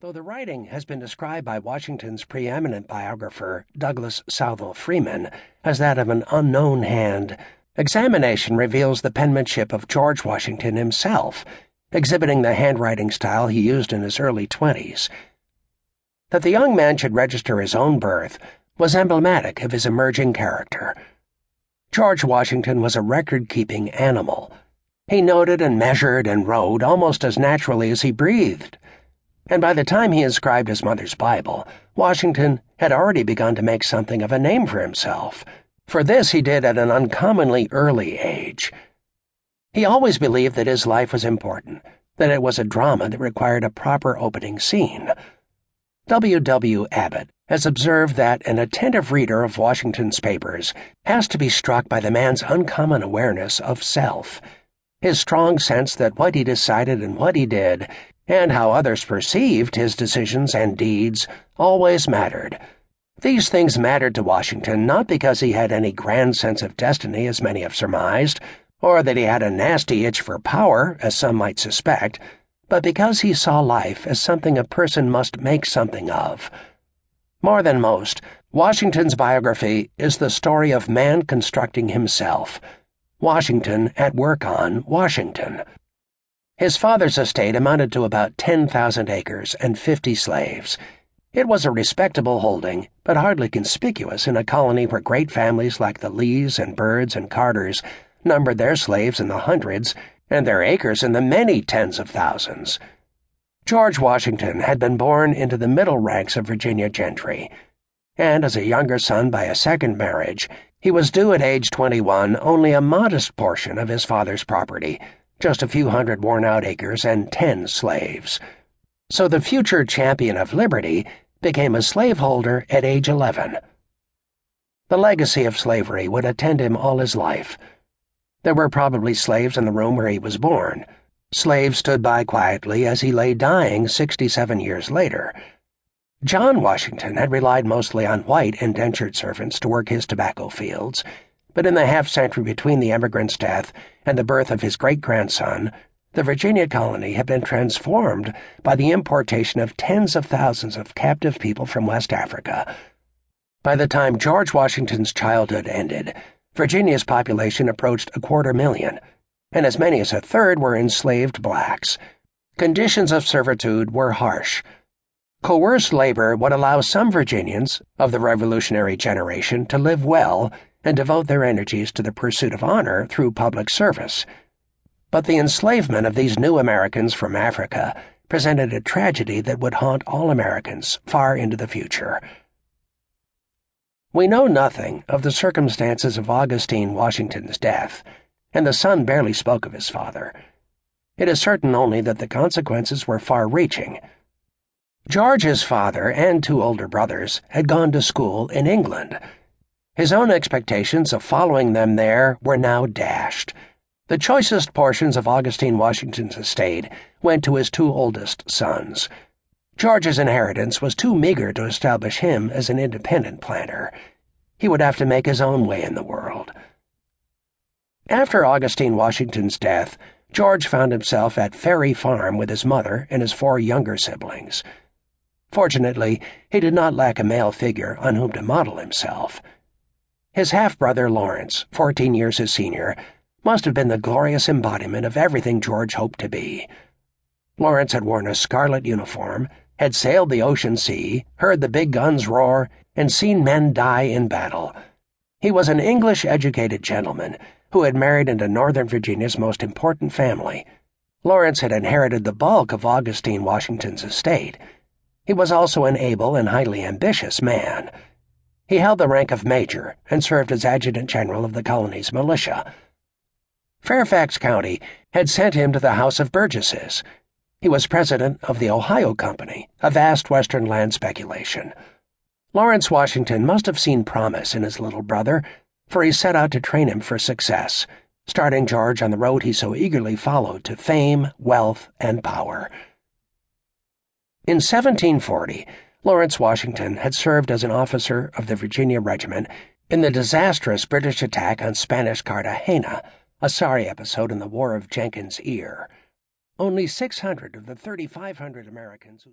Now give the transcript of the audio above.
Though the writing has been described by Washington's preeminent biographer, Douglas Southwell Freeman, as that of an unknown hand, examination reveals the penmanship of George Washington himself, exhibiting the handwriting style he used in his early 20s. That the young man should register his own birth was emblematic of his emerging character. George Washington was a record-keeping animal. He noted and measured and wrote almost as naturally as he breathed. And by the time he inscribed his mother's Bible, Washington had already begun to make something of a name for himself. For this he did at an uncommonly early age. He always believed that his life was important, that it was a drama that required a proper opening scene. W. W. Abbott has observed that an attentive reader of Washington's papers has to be struck by the man's uncommon awareness of self, his strong sense that what he decided and what he did, and how others perceived his decisions and deeds, always mattered. These things mattered to Washington not because he had any grand sense of destiny, as many have surmised, or that he had a nasty itch for power, as some might suspect, but because he saw life as something a person must make something of. More than most, Washington's biography is the story of man constructing himself, Washington at work on Washington. His father's estate amounted to about 10,000 acres and 50 slaves. It was a respectable holding, but hardly conspicuous in a colony where great families like the Lees and Byrds and Carters numbered their slaves in the hundreds and their acres in the many tens of thousands. George Washington had been born into the middle ranks of Virginia gentry, and as a younger son by a second marriage, he was due at age 21 only a modest portion of his father's property, just a few hundred worn-out acres and 10 slaves. So the future champion of liberty became a slaveholder at age 11. The legacy of slavery would attend him all his life. There were probably slaves in the room where he was born. Slaves stood by quietly as he lay dying 67 years later. John Washington had relied mostly on white indentured servants to work his tobacco fields, but in the half-century between the emigrant's death and the birth of his great-grandson, the Virginia colony had been transformed by the importation of tens of thousands of captive people from West Africa. By the time George Washington's childhood ended, Virginia's population approached 250,000, and as many as a third were enslaved blacks. Conditions of servitude were harsh. Coerced labor would allow some Virginians of the Revolutionary generation to live well and devote their energies to the pursuit of honor through public service. But the enslavement of these new Americans from Africa presented a tragedy that would haunt all Americans far into the future. We know nothing of the circumstances of Augustine Washington's death, and the son barely spoke of his father. It is certain only that the consequences were far-reaching. George's father and 2 older brothers had gone to school in England. His own expectations of following them there were now dashed. The choicest portions of Augustine Washington's estate went to his 2 oldest sons. George's inheritance was too meager to establish him as an independent planter. He would have to make his own way in the world. After Augustine Washington's death, George found himself at Ferry Farm with his mother and his 4 younger siblings. Fortunately, he did not lack a male figure on whom to model himself. His half-brother Lawrence, 14 years his senior, must have been the glorious embodiment of everything George hoped to be. Lawrence had worn a scarlet uniform, had sailed the ocean sea, heard the big guns roar, and seen men die in battle. He was an English-educated gentleman who had married into Northern Virginia's most important family. Lawrence had inherited the bulk of Augustine Washington's estate. He was also an able and highly ambitious man. He held the rank of major and served as adjutant general of the colony's militia. Fairfax County had sent him to the House of Burgesses. He was president of the Ohio Company, a vast western land speculation. Lawrence Washington must have seen promise in his little brother, for he set out to train him for success, starting George on the road he so eagerly followed to fame, wealth, and power. In 1740, Lawrence Washington had served as an officer of the Virginia Regiment in the disastrous British attack on Spanish Cartagena, a sorry episode in the War of Jenkins' Ear. Only 600 of the 3,500 Americans who